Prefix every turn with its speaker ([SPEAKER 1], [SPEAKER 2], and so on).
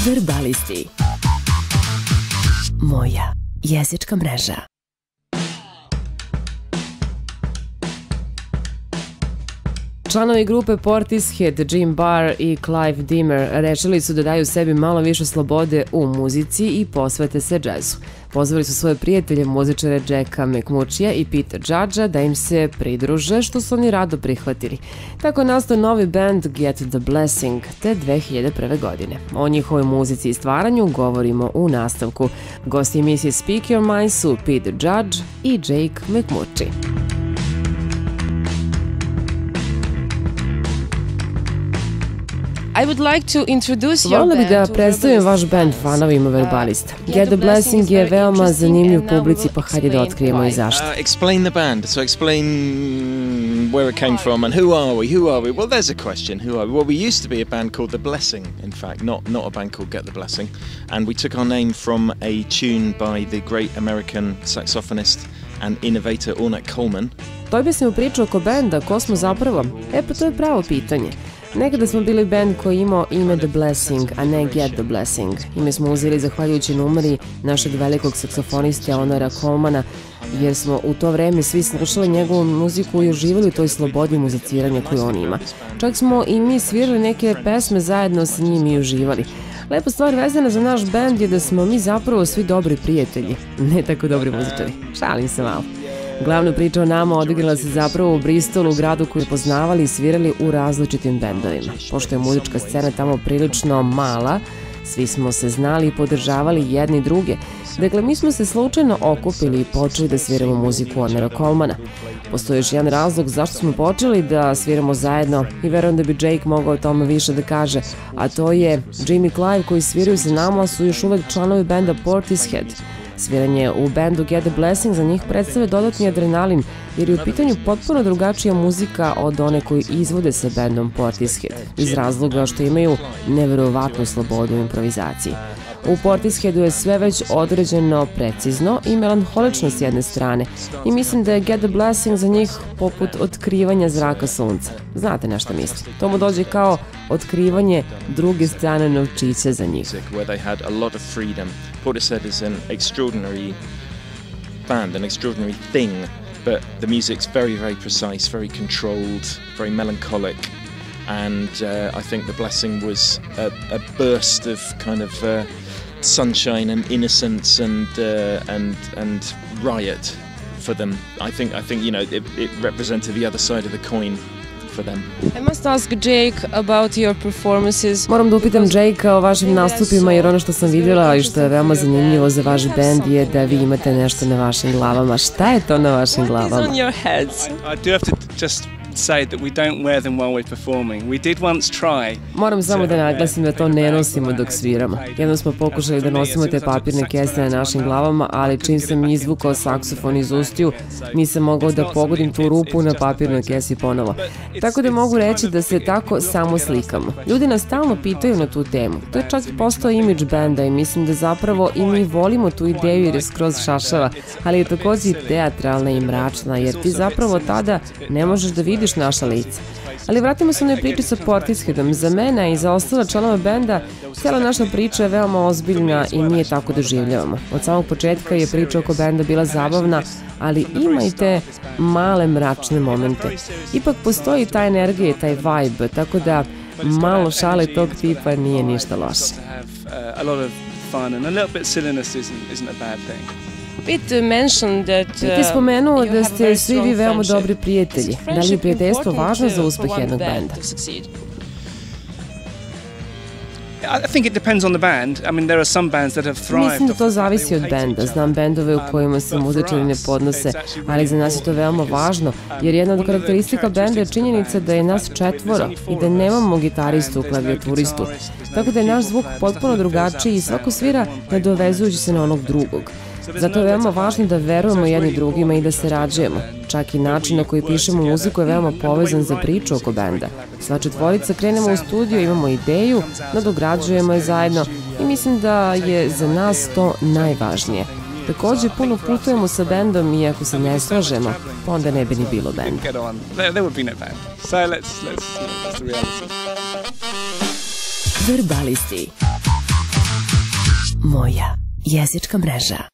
[SPEAKER 1] Verbalisti. Moja jezička mreža. Članovi grupe Portishead, Jim Barr i Clive Demer rešili su da daju sebi malo više slobode u muzici i posvete se džezu. Pozvali su svoje prijatelje, muzičare Jacka McMurtryja i Peter Judgea da im se pridruže, što su oni rado prihvatili. Tako je nastao novi band Get the Blessing te 2001. godine. O njihovoj muzici i stvaranju govorimo u nastavku. Gosti emisije Speak Your Mind su Peter Judge i Jake McMurtry. Volela bih da predstavim vaš band fanovima Verbalista. Get the Blessing je veoma zanimljiv publici, pa hajde da otkrijemo i zašto.
[SPEAKER 2] Explain the band, so explain where it came from and who are we? Well, there's a question, who are we? Well, we used to be a band called The Blessing, in fact, not a band called Get the Blessing, and we took our name from a tune by the great American saxophonist and innovator Ornette Coleman.
[SPEAKER 1] To objasnimo priču oko benda, ko smo zapravo? Pa to je pravo pitanje. Nekada smo bili band koji imao ime The Blessing, a ne Get the Blessing. Ime smo uzeli zahvaljujući numeri našeg velikog saksofonista Ornetta Colemana, jer smo u to vreme svi slušali njegovu muziku i uživali u toj slobodi muziciranja koju on ima. Čak smo i mi svirali neke pesme zajedno sa njim i uživali. Lepa stvar vezana za naš band je da smo mi zapravo svi dobri prijatelji, ne tako dobri muzičari. Šalim se malo. Glavna priča o nama odigrala se zapravo u Bristolu, gradu koji poznavali i svirali u različitim bendovima. Pošto je muzička scena tamo prilično mala, svi smo se znali i podržavali jedni druge. Dakle, mi smo se slučajno okupili i počeli da sviramo muziku Ornetta Colemana. Postoji još jedan razlog zašto smo počeli da sviramo zajedno i verujem da bi Jake mogao o tome više da kaže, a to je Jim i Clive koji sviraju sa nama su još uvek članovi benda Portishead. Sviranje u bendu Get the Blessing za njih predstavlja dodatni adrenalin jer je u pitanju potpuno drugačija muzika od one koju izvode sa bendom Portishead, iz razloga što imaju neverovatnu slobodu u improvizaciji. U Portisheadu je sve već određeno precizno i melanholično s jedne strane i mislim da je Get the Blessing za njih poput otkrivanja zraka sunca. Znate na šta mislim? To mu dođe kao otkrivanje druge strane novčića za njih.
[SPEAKER 2] Portishead is an extraordinary band, an extraordinary thing, but the music's very, very precise, very controlled, very melancholic, and I think The Blessing was a burst of kind of sunshine and innocence and riot for them. I think you know it represented the other side of the coin.
[SPEAKER 3] I must ask Jake about your performances.
[SPEAKER 1] Moram da upitam Jakea o vašim nastupima jer ono što sam vidjela i što je veoma zanimljivo za vaš band je da vi imate nešto na vašim glavama. Šta je to na vašim glavama?
[SPEAKER 3] What is on your heads?
[SPEAKER 4] I do have to just say that we don't wear them while we're performing. We did once try.
[SPEAKER 1] Moram samo da naglasim da to ne nosimo dok sviramo. Jednom smo pokušali da nosimo te papirne kese na našim glavama, ali čim sam izvukao saksofon iz ustiju, nisam mogao da pogodim tu rupu na papirnoj kesi ponovo. Tako da mogu reći da se tako samo slikamo. Ljudi nas stalno pitaju na tu temu. To je čak postao imidž benda i mislim da zapravo i mi volimo tu ideju jer je skroz šašava, ali je takođe i teatralna i mračna, jer ti zapravo tada ne možeš da vidiš naša lica. Ali vratimo se u onoj priči sa Portisheadom. Za mene i za ostale članove benda, cijela naša priča je veoma ozbiljna i mi je tako doživljavamo. Od samog početka je priča oko benda bila zabavna, ali ima i te male mračne momente. Ipak postoji ta energija i taj vibe, tako da malo šale tog tipa nije ništa loše.
[SPEAKER 3] Ti
[SPEAKER 1] spomenuo da ste svi vi veoma dobri prijatelji. Da li je prijateljstvo važno za uspeh jednog benda? Mislim da to zavisi od benda. Znam bendove u kojima se muzičari ne podnose, ali za nas je to veoma važno, jer jedna od karakteristika benda je činjenica da je nas 4 i da nemamo gitaristu, klavijaturistu. Tako da je naš zvuk potpuno drugačiji i svako svira nadovezujući se na onog drugog. Zato je veoma važno da verujemo jedni drugima i da se rađujemo. Čak i način na koji pišemo muziku je veoma povezan za priču oko benda. Sva četvorica krenemo u studio, imamo ideju, nadograđujemo je zajedno i mislim da je za nas to najvažnije. Takođe, puno putujemo sa bendom i ako se ne slažemo, onda ne bi ni bilo benda. Verbalisti. moja jezička mreža.